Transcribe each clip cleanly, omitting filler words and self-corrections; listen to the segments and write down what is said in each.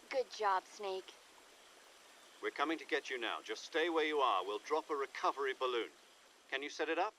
Good job, Snake. We're coming to get you now. Just stay where you are. We'll drop a recovery balloon. Can you set it up?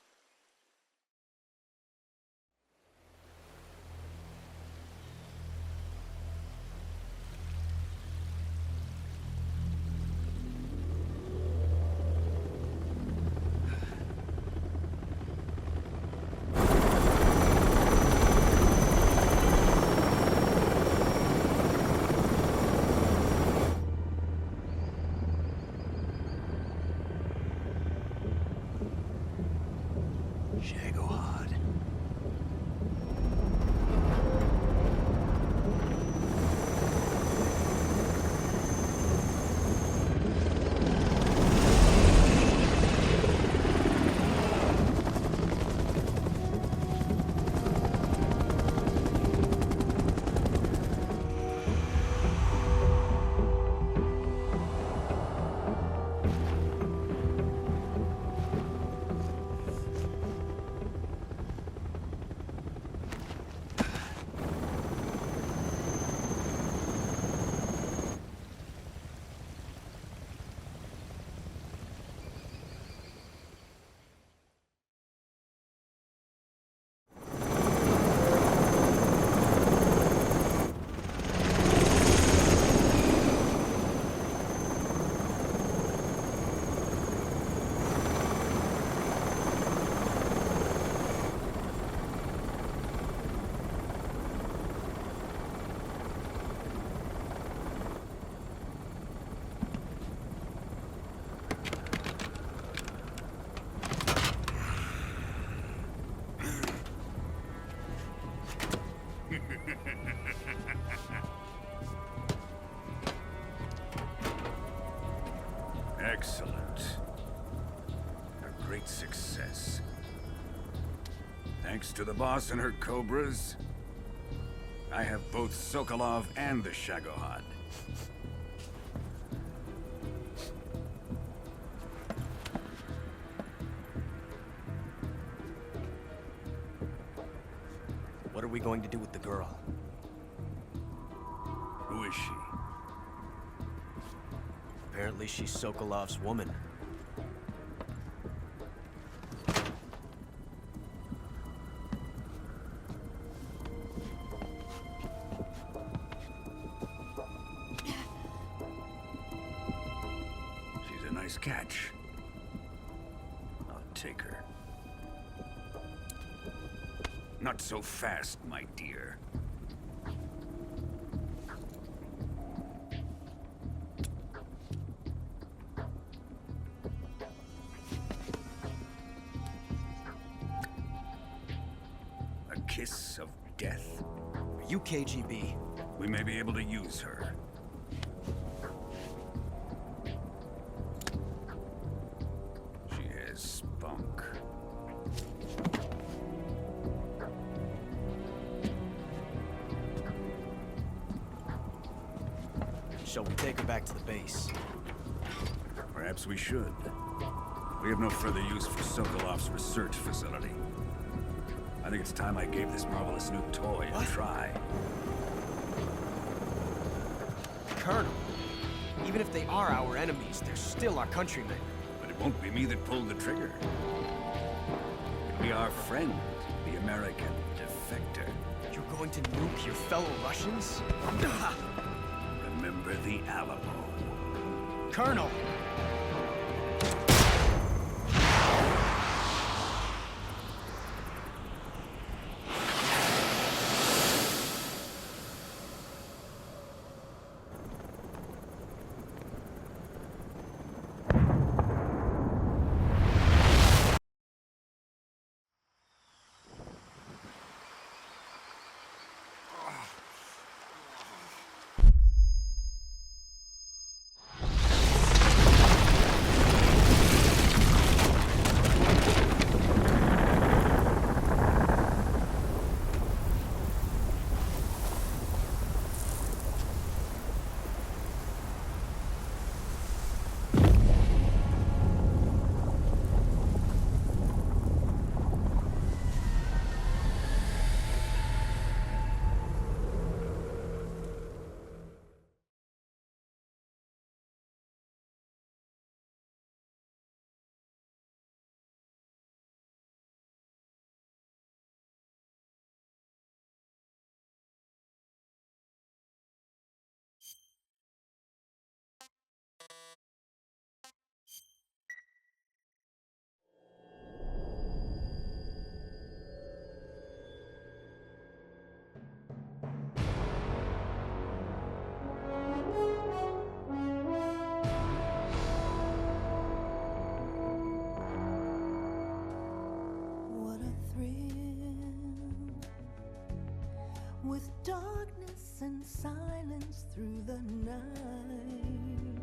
Excellent. A great success. Thanks to the boss and her cobras, I have both Sokolov and the Shagohod. What are we going to do with the girl? Who is she? Apparently she's Sokolov's woman. She's a nice catch. I'll take her. Not so fast, my dear. A kiss of death? Are you KGB? We may be able to use her. She has spunk. Shall we take her back to the base? Perhaps we should. We have no further use for Sokolov's research facility. I think it's time I gave this marvelous new toy a try. Colonel, even if they are our enemies, they're still our countrymen. But it won't be me that pulled the trigger. It'll be our friend, the American defector. You're going to nuke your fellow Russians? Remember the Alamo. Colonel! silence through the night.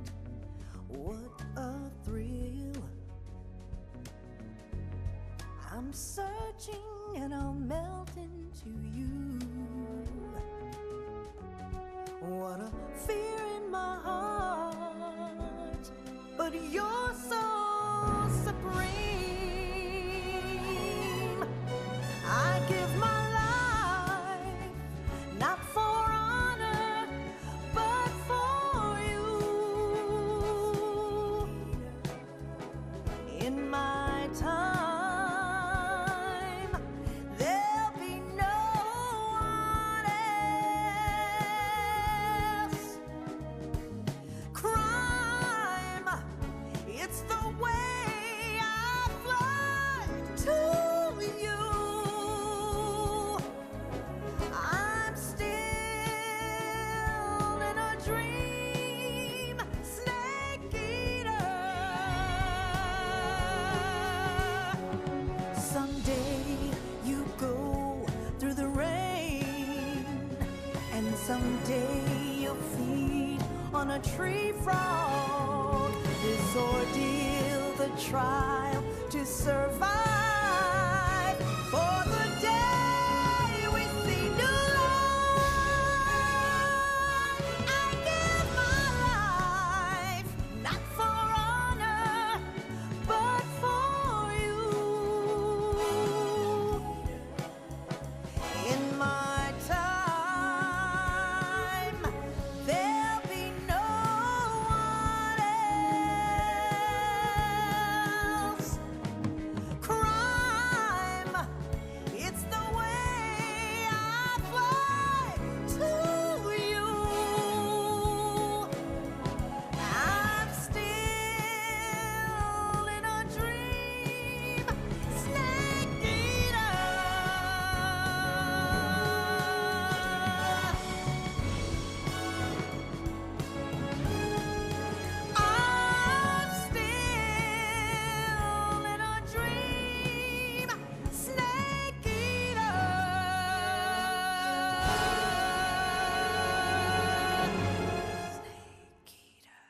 What a thrill. I'm searching and I'll melt into you. What a fear in my heart, but you're so supreme. I give my life, not for honor, but for you. In my time, there'll be no one else. Crime, it's the way I fly to you. I'm still in a dream, snake eater. Someday you go through the rain, and someday you'll feed on a tree frog. This ordeal, the trial to survive, for the day we see new light. I give my life, not for honor, but for you. In my time, there'll be no one else. Crime, it's the way I fly to you. I'm still in a dream, snake eater. I'm still in a dream, snake eater. Snake eater.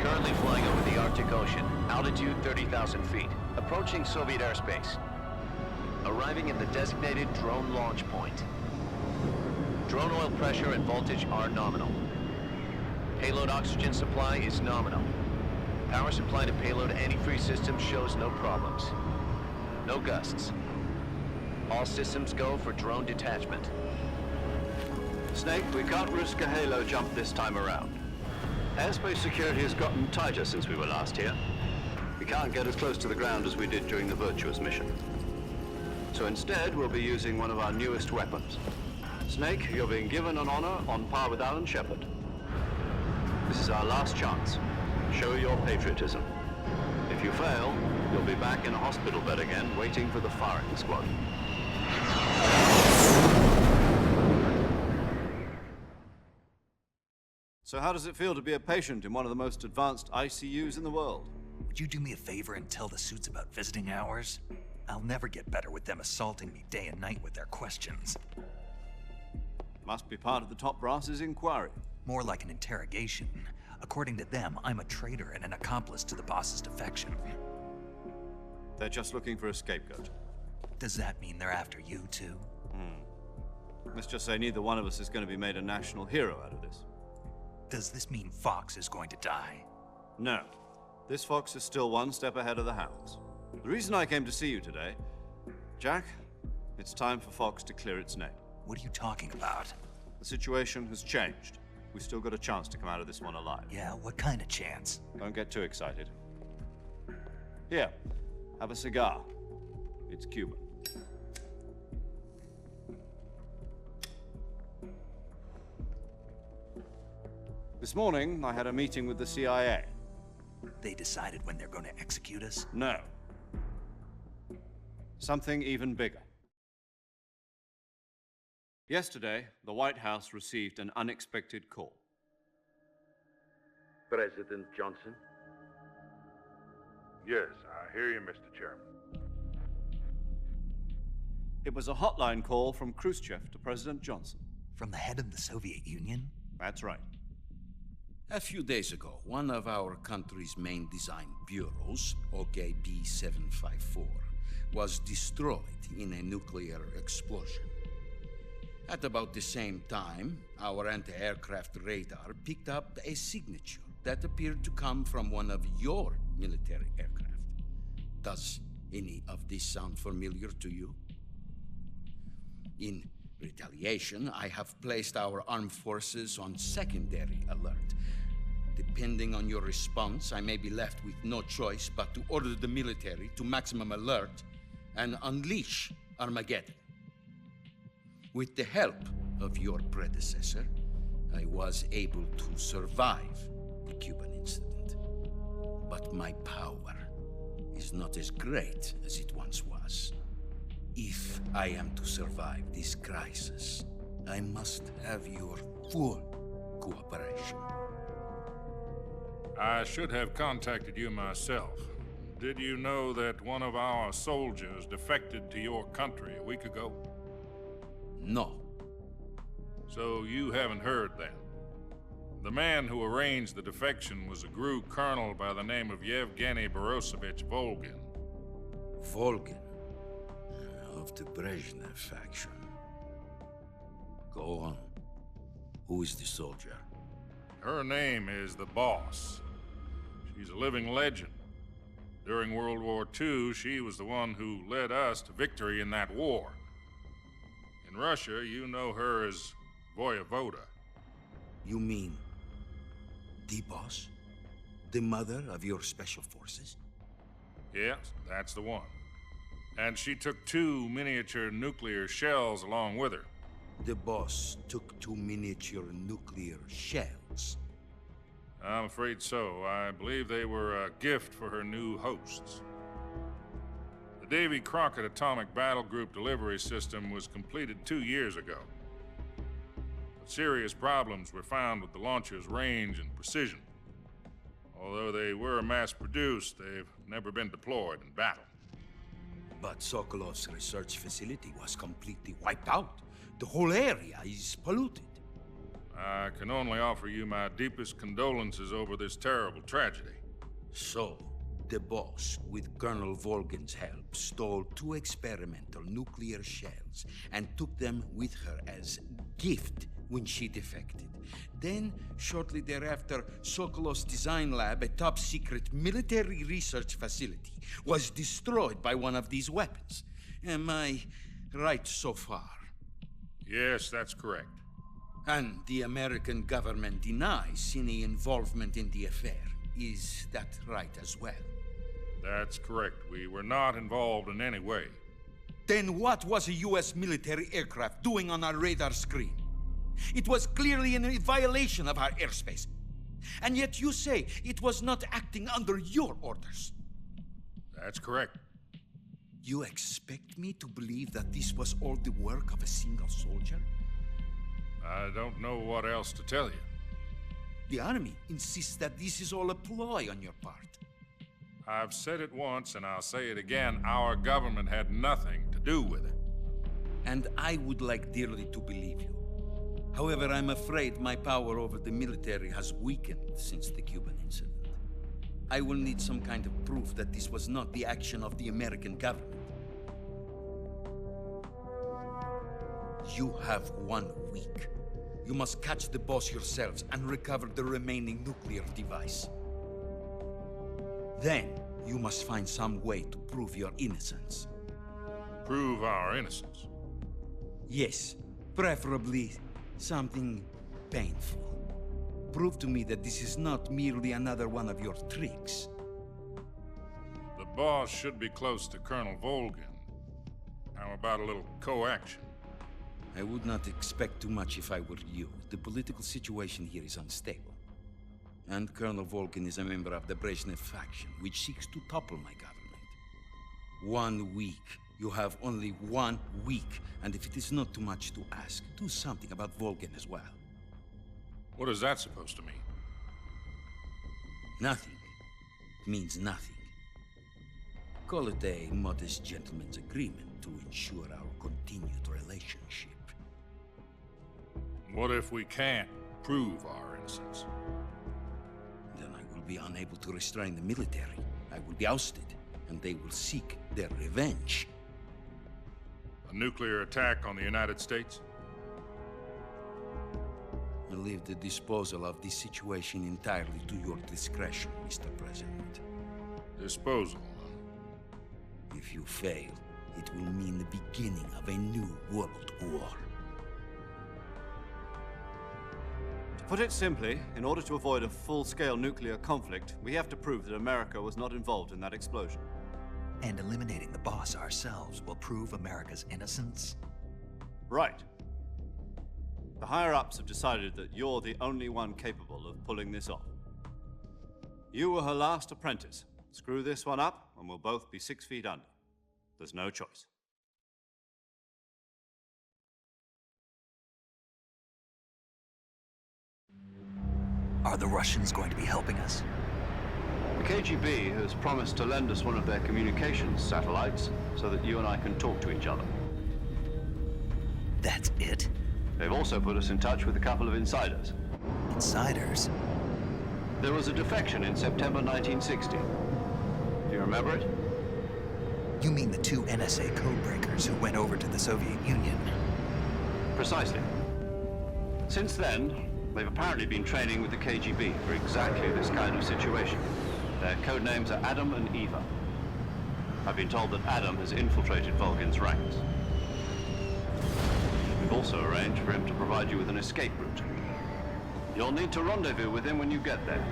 Currently flying over the Arctic Ocean, altitude 30,000 feet, approaching Soviet airspace. Arriving at the designated drone launch point. Drone oil pressure and voltage are nominal. Payload oxygen supply is nominal. Power supply to payload antifreeze system shows no problems. No gusts. All systems go for drone detachment. Snake, we can't risk a halo jump this time around. Airspace security has gotten tighter since we were last here. We can't get as close to the ground as we did during the Virtuous mission. So instead, we'll be using one of our newest weapons. Snake, you're being given an honor on par with Alan Shepard. This is our last chance. Show your patriotism. If you fail, you'll be back in a hospital bed again, waiting for the firing squad. So how does it feel to be a patient in one of the most advanced ICUs in the world? Would you do me a favor and tell the suits about visiting hours? I'll never get better with them assaulting me day and night with their questions. Must be part of the top brass's inquiry. More like an interrogation. According to them, I'm a traitor and an accomplice to the boss's defection. They're just looking for a scapegoat. Does that mean they're after you too? Let's just say neither one of us is going to be made a national hero out of this. Does this mean Fox is going to die? No. This fox is still one step ahead of the hounds. The reason I came to see you today, Jack, it's time for Fox to clear its name. What are you talking about? The situation has changed. We've still got a chance to come out of this one alive. Yeah, what kind of chance? Don't get too excited. Here, have a cigar. It's Cuban. This morning, I had a meeting with the CIA. They decided when they're going to execute us? No. Something even bigger. Yesterday, the White House received an unexpected call. President Johnson? Yes, I hear you, Mr. Chairman. It was a hotline call from Khrushchev to President Johnson. From the head of the Soviet Union? That's right. A few days ago, one of our country's main design bureaus, OKB 754, was destroyed in a nuclear explosion. At about the same time, our anti-aircraft radar picked up a signature that appeared to come from one of your military aircraft. Does any of this sound familiar to you? In retaliation, I have placed our armed forces on secondary alert. Depending on your response, I may be left with no choice but to order the military to maximum alert and unleash Armageddon. With the help of your predecessor, I was able to survive the Cuban incident. But my power is not as great as it once was. If I am to survive this crisis, I must have your full cooperation. I should have contacted you myself. Did you know that one of our soldiers defected to your country a week ago? No. So you haven't heard then. The man who arranged the defection was a GRU colonel by the name of Yevgeny Borosovich Volgin. Volgin? Of the Brezhnev faction. Go on. Who is the soldier? Her name is the Boss. She's a living legend. During World War II, she was the one who led us to victory in that war. In Russia, you know her as Voyevoda. You mean the Boss? The mother of your special forces? Yes, that's the one. And she took 2 miniature nuclear shells along with her. The Boss took 2 miniature nuclear shells. I'm afraid so. I believe they were a gift for her new hosts. The Davy Crockett Atomic Battle Group delivery system was completed 2 years ago. But serious problems were found with the launcher's range and precision. Although they were mass-produced, they've never been deployed in battle. But Sokolov's research facility was completely wiped out. The whole area is polluted. I can only offer you my deepest condolences over this terrible tragedy. So, the Boss, with Colonel Volgin's help, stole 2 experimental nuclear shells and took them with her as gift when she defected. Then, shortly thereafter, Sokolov's design lab, a top-secret military research facility, was destroyed by one of these weapons. Am I right so far? Yes, that's correct. And the American government denies any involvement in the affair. Is that right as well? That's correct. We were not involved in any way. Then what was a U.S. military aircraft doing on our radar screen? It was clearly in a violation of our airspace. And yet you say it was not acting under your orders. That's correct. You expect me to believe that this was all the work of a single soldier? I don't know what else to tell you. The Army insists that this is all a ploy on your part. I've said it once, and I'll say it again. Our government had nothing to do with it. And I would like dearly to believe you. However, I'm afraid my power over the military has weakened since the Cuban incident. I will need some kind of proof that this was not the action of the American government. You have 1 week. You must catch the Boss yourselves and recover the remaining nuclear device. Then, you must find some way to prove your innocence. Prove our innocence? Yes, preferably something painful. Prove to me that this is not merely another one of your tricks. The Boss should be close to Colonel Volgin. How about a little co-action? I would not expect too much if I were you. The political situation here is unstable. And Colonel Volgin is a member of the Brezhnev faction, which seeks to topple my government. 1 week. You have only 1 week, and if it is not too much to ask, do something about Volgin as well. What is that supposed to mean? Nothing means nothing. Call it a modest gentleman's agreement to ensure our continued relationship. What if we can't prove our innocence? Then I will be unable to restrain the military. I will be ousted, and they will seek their revenge. A nuclear attack on the United States? I leave the disposal of this situation entirely to your discretion, Mr. President. Disposal, huh? If you fail, it will mean the beginning of a new world war. To put it simply, in order to avoid a full-scale nuclear conflict, we have to prove that America was not involved in that explosion. And eliminating the boss ourselves will prove America's innocence? Right. The higher-ups have decided that you're the only one capable of pulling this off. You were her last apprentice. Screw this one up, and we'll both be 6 feet under. There's no choice. Are the Russians going to be helping us? The KGB has promised to lend us one of their communications satellites so that you and I can talk to each other. That's it? They've also put us in touch with a couple of insiders. Insiders? There was a defection in September 1960. Do you remember it? You mean the 2 NSA codebreakers who went over to the Soviet Union? Precisely. Since then, they've apparently been training with the KGB for exactly this kind of situation. Their code names are Adam and Eva. I've been told that Adam has infiltrated Volgin's ranks. We've also arranged for him to provide you with an escape route. You'll need to rendezvous with him when you get there.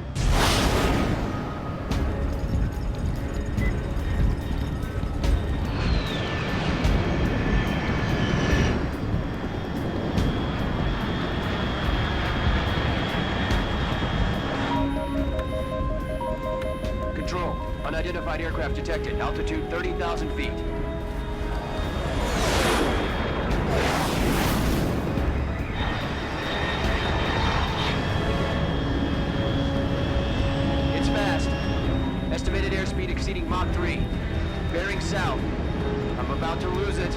Control. Unidentified aircraft detected. Altitude 30,000 feet. It's fast. Estimated airspeed exceeding Mach 3. Bearing south. I'm about to lose it.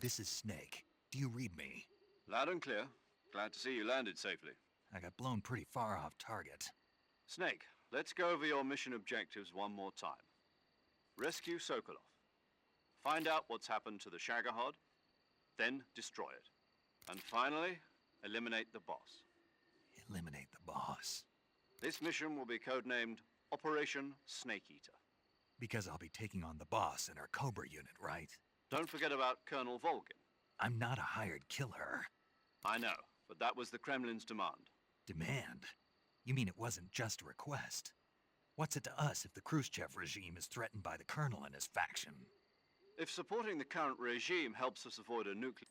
This is Snake. Do you read me? Loud and clear. Glad to see you landed safely. I got blown pretty far off target. Snake, let's go over your mission objectives one more time. Rescue Sokolov. Find out what's happened to the Shagohod, then destroy it. And finally, eliminate the boss. Eliminate the boss. This mission will be codenamed Operation Snake Eater. Because I'll be taking on the boss in our Cobra unit, right? Don't forget about Colonel Volgin. I'm not a hired killer. I know, but that was the Kremlin's demand. Demand? You mean it wasn't just a request? What's it to us if the Khrushchev regime is threatened by the Colonel and his faction? If supporting the current regime helps us avoid a nuclear...